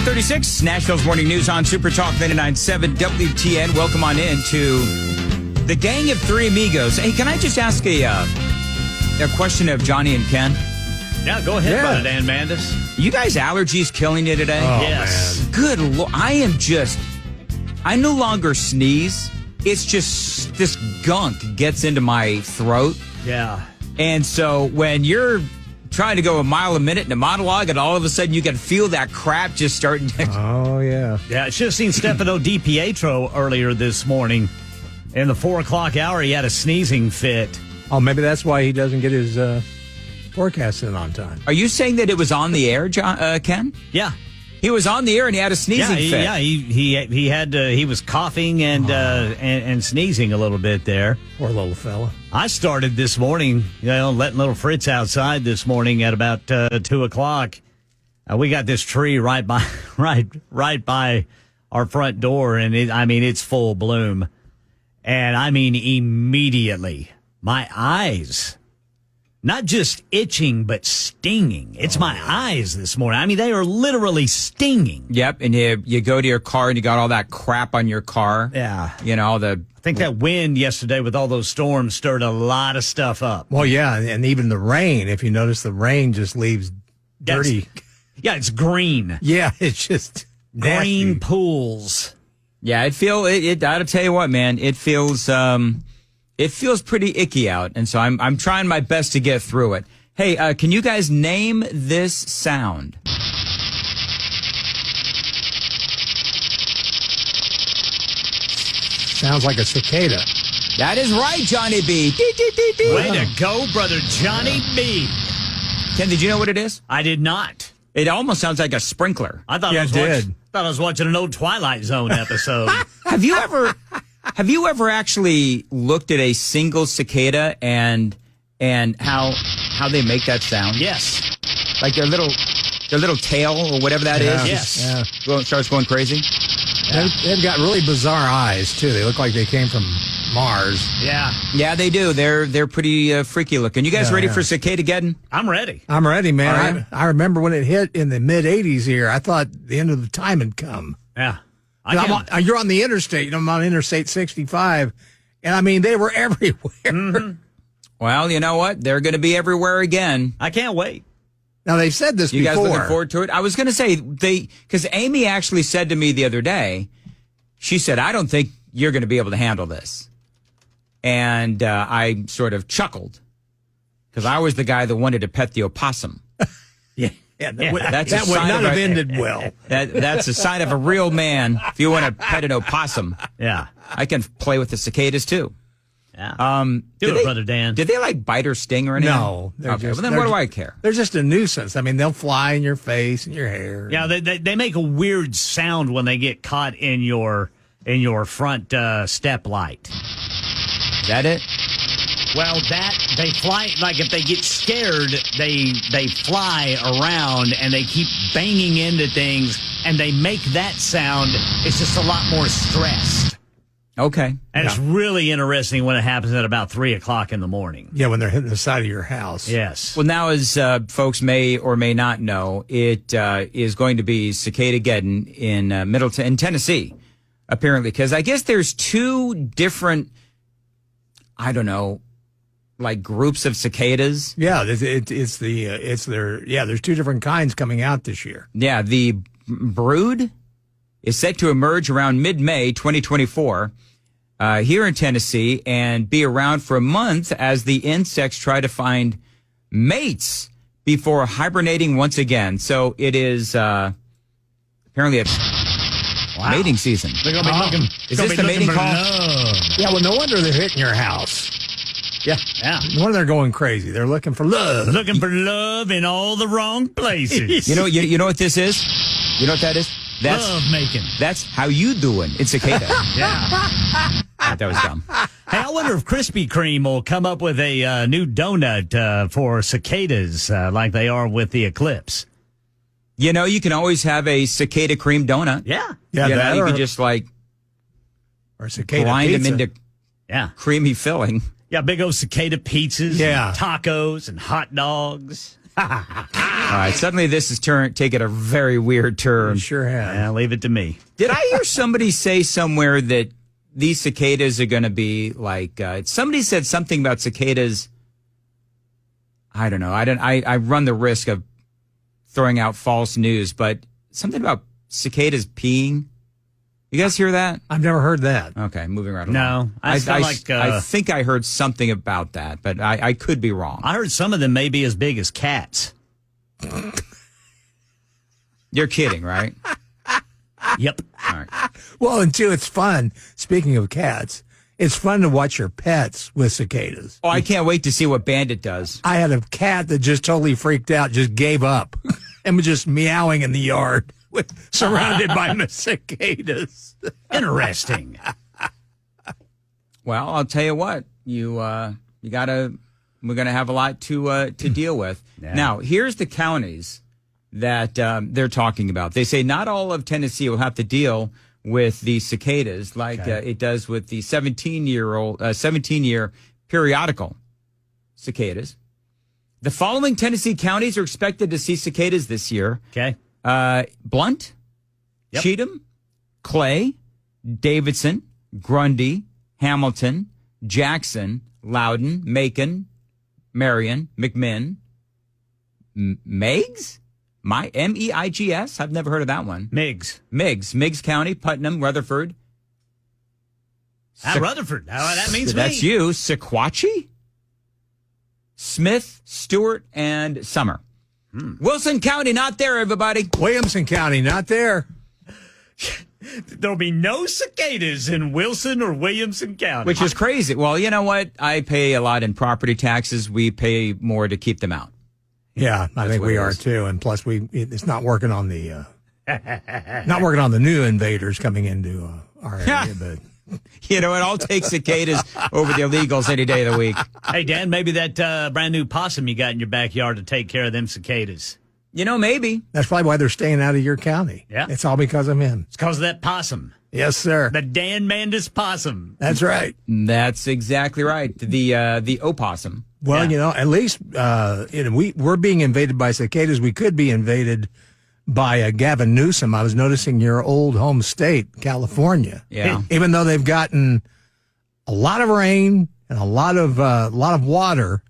7:36, Nashville's Morning News on Super Talk 99.7 WTN. Welcome on in to the gang of three amigos. Hey, can I just ask a question of Johnny and Ken? Yeah, go ahead, Brother Dan Mandis. You guys allergies killing you today? Oh, yes. Man. Good Lord. I no longer sneeze. It's just this gunk gets into my throat. Yeah. And so when you're trying to go a mile a minute in a monologue and all of a sudden you can feel that crap just starting to... Oh, yeah. Yeah, I should have seen Stefano Di Pietro earlier this morning. In the 4 o'clock hour, he had a sneezing fit. Oh, maybe that's why he doesn't get his forecast in on time. Are you saying that it was on the air, Ken? Yeah. He was on the air and he had a sneezing fit. Yeah, he was coughing and sneezing a little bit there. Poor little fella. I started this morning, letting little Fritz outside this morning at about 2 o'clock. We got this tree right by our front door, and it's full bloom. And immediately, my eyes, not just itching, but stinging. It's my eyes this morning. They are literally stinging. Yep, and you go to your car and you got all that crap on your car. Yeah. I think that wind yesterday with all those storms stirred a lot of stuff up. Well, yeah, and even the rain, if you notice, the rain just leaves dirty. Yeah, it's green. Yeah, it's just green nasty. Pools. Yeah, I'll tell you what, man, it feels pretty icky out, and so I'm trying my best to get through it. Hey, can you guys name this sound? Sounds like a cicada. That is right, Johnny B. Way to go, brother Johnny B. Ken, did you know what it is? I did not. It almost sounds like a sprinkler. I thought I was watching an old Twilight Zone episode. Have you ever actually looked at a single cicada and how they make that sound? Yes. Like their little tail or whatever that is. Yes. Starts going crazy. Yeah. They've got really bizarre eyes too. They look like they came from Mars. Yeah. Yeah, they do. They're pretty freaky looking. You guys ready for Cicadageddon? I'm ready. I'm ready, man. Right. I remember when it hit in the mid '80s here. I thought the end of the time had come. Yeah. You're on the interstate. I'm on Interstate 65, and they were everywhere. Mm-hmm. Well, you know what? They're going to be everywhere again. I can't wait. Now, they've said this before. You guys looking forward to it? I was going to say, because Amy actually said to me the other day, she said, I don't think you're going to be able to handle this. And I sort of chuckled because I was the guy that wanted to pet the opossum. Yeah, that would not have ended well. That's a sign of a real man if you want to pet an opossum. Yeah. I can play with the cicadas, too. Yeah. Do it, Brother Dan. Did they bite or sting or anything? No. Okay, well, then what do I care? They're just a nuisance. They'll fly in your face and your hair. Yeah, they make a weird sound when they get caught in your front step light. Is that it? Well, they fly, like if they get scared, they fly around and they keep banging into things and they make that sound. It's just a lot more stressed. Okay. And it's really interesting when it happens at about 3 o'clock in the morning. Yeah, when they're hitting the side of your house. Yes. Well, now, as folks may or may not know, it is going to be Cicadageddon in Middleton, in Tennessee, apparently, because I guess there's two different, like groups of cicadas. Yeah, there's two different kinds coming out this year. Yeah, the brood is set to emerge around mid-May 2024 here in Tennessee and be around for a month as the insects try to find mates before hibernating once again. So it is apparently a mating season. They're going to be looking. Is this the mating call? Yeah, well, no wonder they're hitting your house. Yeah. No wonder they're going crazy. They're looking for love. Looking for love in all the wrong places. You know what this is? You know what that is? That's love making. That's how you doing. It's cicada. Yeah. That was dumb. Hey, I wonder if Krispy Kreme will come up with a new donut for cicadas like they are with the Eclipse. You can always have a cicada cream donut. Yeah. Yeah, you can just or cicada grind pizza. them into creamy filling. Yeah, big old cicada pizzas, Yeah. and tacos, and hot dogs. All right, suddenly this is taking a very weird turn. It sure has. Yeah, leave it to me. Did I hear somebody say somewhere that these cicadas are going to be like, somebody said something about cicadas. I don't know. I run the risk of throwing out false news, but something about cicadas peeing. You guys hear that? I've never heard that. Okay, moving right along. No, I think I heard something about that, but I could be wrong. I heard some of them may be as big as cats. You're kidding, right? Yep. All right. Well, and two, it's fun. Speaking of cats, it's fun to watch your pets with cicadas. Oh, I can't wait to see what Bandit does. I had a cat that just totally freaked out, just gave up, and was just meowing in the yard, surrounded by cicadas. Interesting. Well, I'll tell you what, we're gonna have a lot to deal with. Yeah. Now, here's the counties that they're talking about. They say not all of Tennessee will have to deal with the cicadas like it does with the 17-year periodical cicadas. The following Tennessee counties are expected to see cicadas this year. Okay. Blunt, Yep. Cheatham, Clay, Davidson, Grundy, Hamilton, Jackson, Loudoun, Macon, Marion, McMinn, Meigs? M-E-I-G-S? I've never heard of that one. Meigs County, Putnam, Rutherford. Rutherford. That means That's me. you. Sequatchie, Smith, Stewart, and Summer. Wilson County, not there, everybody. Williamson County, not there. There'll be no cicadas in Wilson or Williamson County. Which is crazy. Well, you know what? I pay a lot in property taxes. We pay more to keep them out. Yeah, I think what we it are is. too. And plus, it's not working on the new invaders coming into our area. But You know what? I'll take cicadas over the illegals any day of the week. Hey, Dan, maybe that brand new possum you got in your backyard to take care of them cicadas. You know, maybe. that's probably why they're staying out of your county. Yeah. It's all because of him. It's because of that possum. Yes, sir. The Dan Mandis possum. That's right. That's exactly right. The opossum. Well, Yeah. at least we're being invaded by cicadas. We could be invaded by Gavin Newsom. I was noticing your old home state, California. Yeah. Even though they've gotten a lot of rain and a lot of water,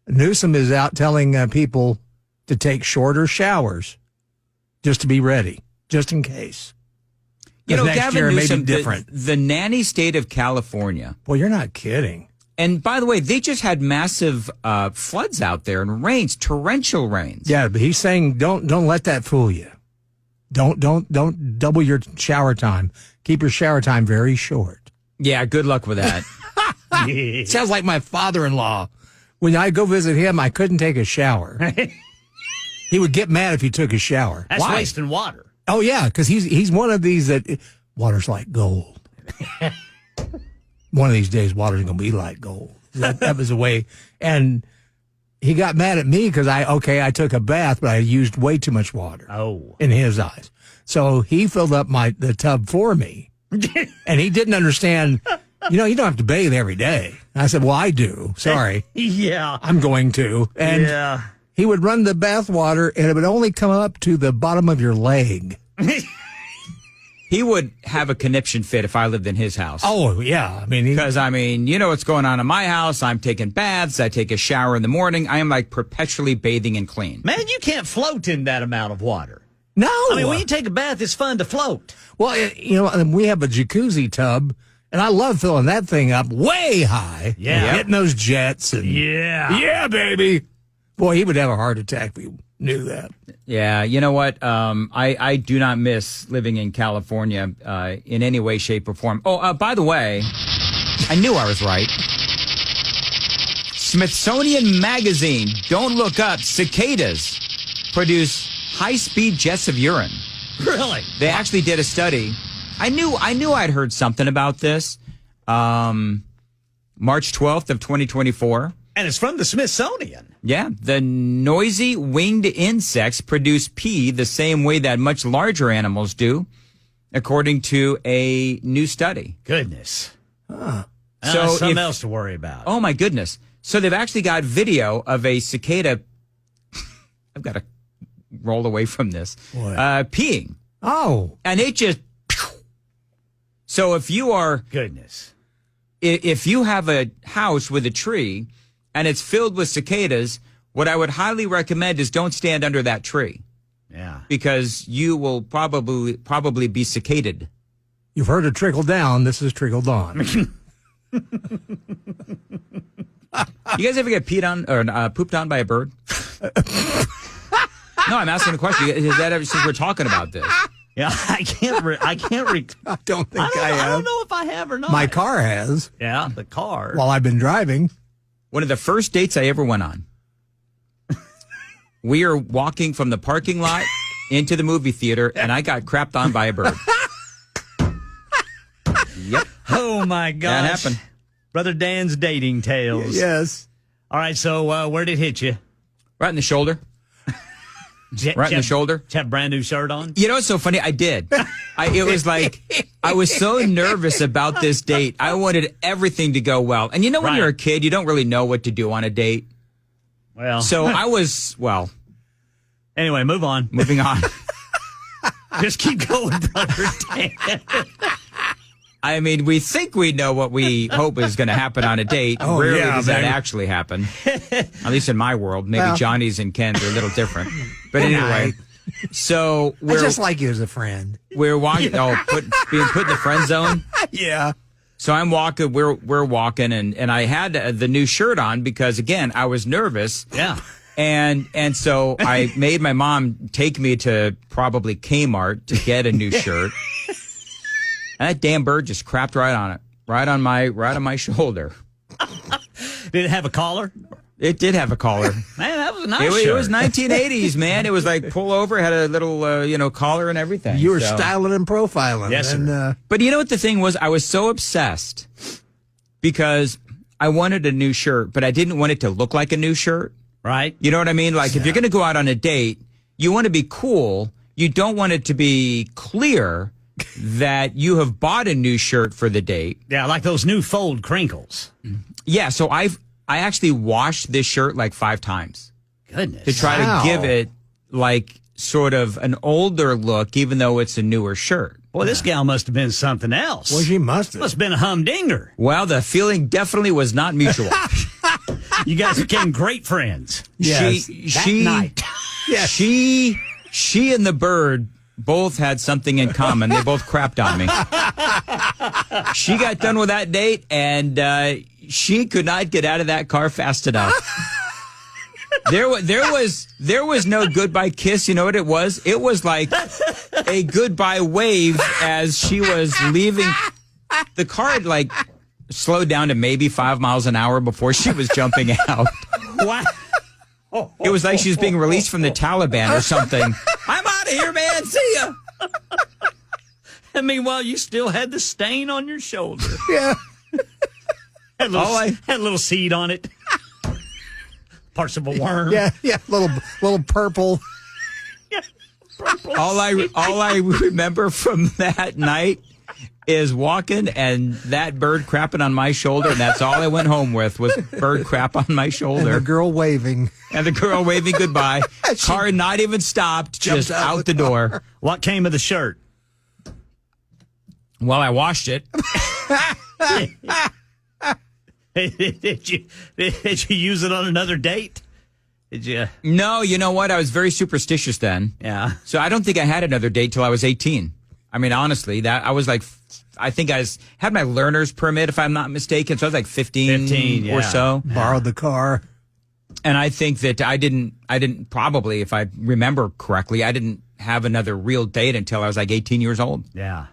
Newsom is out telling people to take shorter showers just to be ready, just in case. You know, Next Gavin year it may Newsom, be different. the nanny state of California. Well, you're not kidding. And by the way, they just had massive floods out there and rains, torrential rains. Yeah, but he's saying don't let that fool you. Don't double your shower time. Keep your shower time very short. Yeah, good luck with that. Sounds like my father-in-law. When I go visit him, I couldn't take a shower. He would get mad if he took a shower. That's Why? wasting water. Oh yeah, because he's one of these that water's like gold. One of these days, water's gonna be like gold. That was the way. And he got mad at me because I took a bath, but I used way too much water. Oh. In his eyes, so he filled up the tub for me, and he didn't understand. You don't have to bathe every day. And I said, well, I do. Sorry, Yeah. I'm going to. And Yeah. he would run the bath water, and it would only come up to the bottom of your leg. He would have a conniption fit if I lived in his house. Oh, yeah. Because, you know what's going on in my house. I'm taking baths. I take a shower in the morning. I am like perpetually bathing and clean. Man, you can't float in that amount of water. No. I mean, when you take a bath, it's fun to float. Well, and we have a jacuzzi tub, and I love filling that thing up way high. Yeah. Getting those jets. And, yeah, baby. Boy, he would have a heart attack if he knew that. Yeah, you know what? I do not miss living in California in any way, shape, or form. Oh, by the way, I knew I was right. Smithsonian Magazine, don't look up, cicadas produce high-speed jets of urine. Really? They actually did a study. I knew I'd heard something about this. March 12th of 2024. And it's from the Smithsonian. Yeah, the noisy winged insects produce pee the same way that much larger animals do, according to a new study. Goodness. So something else to worry about. Oh my goodness. So they've actually got video of a cicada I've got to roll away from this. What? Peeing. Oh. And it just, so if you are, Goodness. if you have a house with a tree and it's filled with cicadas, what I would highly recommend is don't stand under that tree Yeah. because you will probably be cicaded. You've heard it trickle down. This is trickled on. You guys ever get peed on or pooped on by a bird? No, I'm asking the question. Is that ever, since we're talking about this? Yeah, I can't. I don't think I I have. don't know if I have or not. My car has Yeah, the car. while I've been driving. One of the first dates I ever went on. We are walking from the parking lot into the movie theater, and I got crapped on by a bird. Yep, Oh my gosh. that happened. Brother Dan's dating tales. Yes. All right, so where did it hit you? Right in the shoulder. Right in the shoulder. Did you have a brand new shirt on? You know what's so funny? I did. It was like, I was so nervous about this date. I wanted everything to go well. And you know when Right. you're a kid, you don't really know what to do on a date. Well, So I was, well, anyway, move on. moving on. Just keep going, Brother Dan. I mean, we think we know what we hope is going to happen on a date. Oh, Rarely yeah, does that man. actually happen. At least in my world. Maybe Well. Johnny's and Ken's are a little different. But anyway, so I just like you as a friend. we're walking. Being put in the friend zone. Yeah. So I'm walking. We're walking, and I had the new shirt on because again I was nervous. Yeah. And so I made my mom take me to probably Kmart to get a new shirt. And that damn bird just crapped right on it, right on my shoulder. Did it have a collar? It did have a collar. Man, that was a nice It shirt. was 1980s, man. It was like pull over, had a little collar and everything. You were So- styling and profiling. Yes, sir. and, But you know what the thing was? I was so obsessed because I wanted a new shirt, but I didn't want it to look like a new shirt. Right? You know what I mean? Like if you're going to go out on a date, you want to be cool. You don't want it to be clear that you have bought a new shirt for the date. Yeah, like those new fold crinkles. Yeah, so I actually washed this shirt like 5 times Goodness. to try Wow. to give it like sort of an older look, even though it's a newer shirt. Boy, this gal must have been something else. well, she must Must have. have been a humdinger. Well, the feeling definitely was not mutual. You guys became great friends. Yes. That night. Yes. She and the bird both had something in common. They both crapped on me. She got done with that date, and she could not get out of that car fast enough. There was no goodbye kiss. You know what it was? It was like a goodbye wave as she was leaving. The car had like slowed down to maybe 5 miles an hour before she was jumping out. What? It was like she was being released from the Taliban or something. I'm out of here, man. See ya. And meanwhile, you still had the stain on your shoulder. Yeah. Had a little, All I- had a little seed on it. Parts of a worm. Yeah. Yeah. Little purple. All I remember from that night is walking and that bird crapping on my shoulder, and that's all I went home with was bird crap on my And shoulder the girl waving. and the girl waving goodbye. Car not even stopped, just out out the door. What came of the shirt? Well, I washed it. Did you use it on another date? Did you? No, you know what? I was very superstitious then. Yeah. So I don't think I had another date till I was 18. I mean, honestly, that I was like, I think I had my learner's permit, if I'm not mistaken. So I was like 15 yeah. or so. Borrowed the car. And I think that I didn't probably, if I remember correctly, I didn't have another real date until I was like 18 years old. Yeah.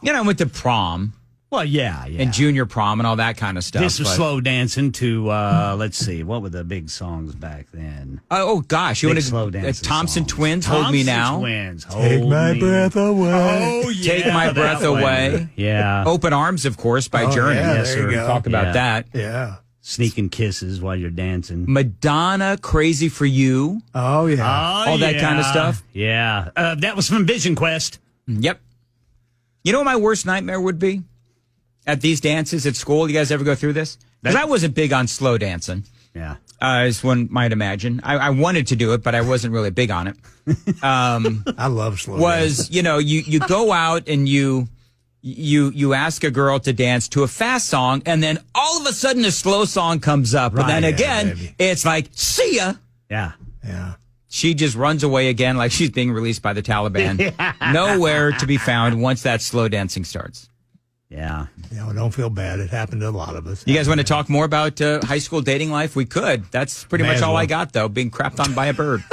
You know, I went to prom Well, yeah. and junior prom and all that kind of stuff. This was but- slow dancing to, let's see, what were the big songs back then? Oh gosh, you Big want slow to dancing Thompson songs. Twins, Hold Me Thompson Now. Twins, Take Hold my Me. breath away. Oh, yeah. Take My that Breath one. Away. Yeah. Open Arms, of course, by Journey. yeah, Yes, there you sir. go. Talk about Yeah. that. Yeah. Sneaking kisses while you're dancing. Madonna, Crazy for You. Oh, yeah. All that kind of stuff? Yeah. That was from Vision Quest. Yep. You know what my worst nightmare would be? At these dances at school, you guys ever go through this? Because I wasn't big on slow dancing. Yeah. As one might imagine. I wanted to do it, but I wasn't really big on it. I love slow dance. You go out and you ask a girl to dance to a fast song, and then all of a sudden a slow song comes up. Right. And then again, baby. it's like, see ya. Yeah. Yeah. She just runs away again like she's being released by the Taliban. Nowhere to be found once that slow dancing starts. Yeah. Yeah, well, don't feel bad. It happened to a lot of us. You guys want to talk more about high school dating life? We could. That's pretty much all I got, though, being crapped on by a bird.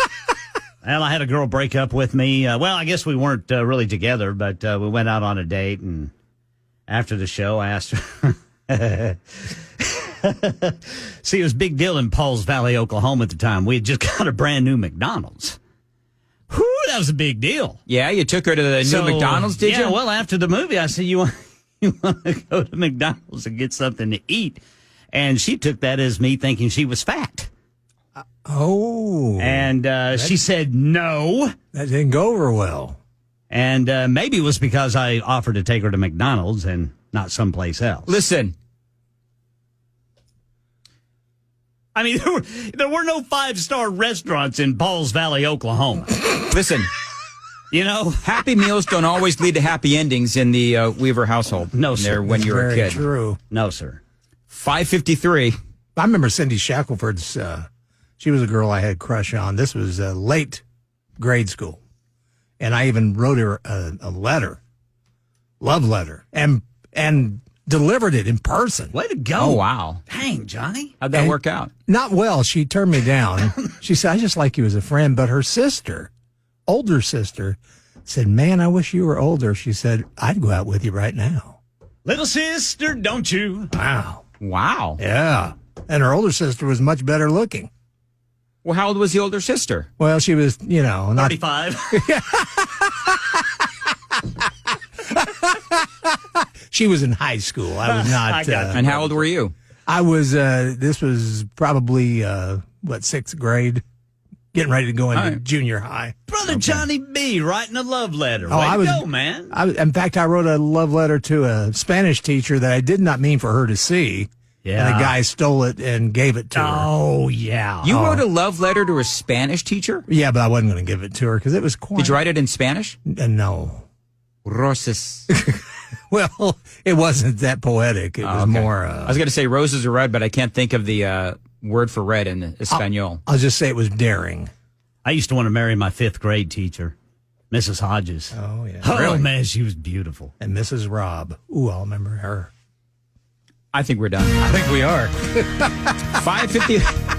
Well, I had a girl break up with me. Well, I guess we weren't really together, but we went out on a date, and after the show, I asked her. See, it was a big deal in Pauls Valley, Oklahoma at the time. We had just got a brand new McDonald's. Whew, that was a big deal. Yeah, you took her to the new McDonald's, did you? Yeah, well, after the movie, I said, you want to go to McDonald's and get something to eat? And she took that as me thinking she was fat. Oh. And she said no. That didn't go over well. And maybe it was because I offered to take her to McDonald's and not someplace else. Listen. I mean, there were no 5-star restaurants in Pauls Valley, Oklahoma. Listen. You know? Happy meals don't always lead to happy endings in the Weaver household. No, sir. There when you were a Very kid. true. No, sir. 5:53. I remember Cindy Shackelford's, she was a girl I had a crush on. This was late grade school. And I even wrote her a letter, love letter, and delivered it in person. Way to go. Oh, wow. Dang, Johnny. How'd that work out? Not well. She turned me down. She said, I just like you as a friend. But her sister, older sister, said, man, I wish you were older. She said, I'd go out with you right now. Little sister, don't you? Wow. Wow. Yeah. And her older sister was much better looking. Well, how old was the older sister? Well, she was, not 35. She was in high school. I was not. I got And how old were you? I was, this was probably, 6th grade, getting ready to go into right. junior high. Brother Johnny B. writing a love letter. Way I to was- go, man. In fact, I wrote a love letter to a Spanish teacher that I did not mean for her to see. Yeah. And the guy stole it and gave it to her. Oh, yeah. You wrote a love letter to a Spanish teacher? Yeah, but I wasn't going to give it to her because it was quite. Did you write it in Spanish? No. Roses. Well, it wasn't that poetic. It was okay. more. I was going to say roses are red, but I can't think of the word for red in Espanol. I'll just say it was daring. I used to want to marry my 5th grade teacher, Mrs. Hodges. Oh, yeah. Oh, Really? man, she was beautiful. And Mrs. Robb. Ooh, I'll remember her. I think we're done. I think we are. 5:50.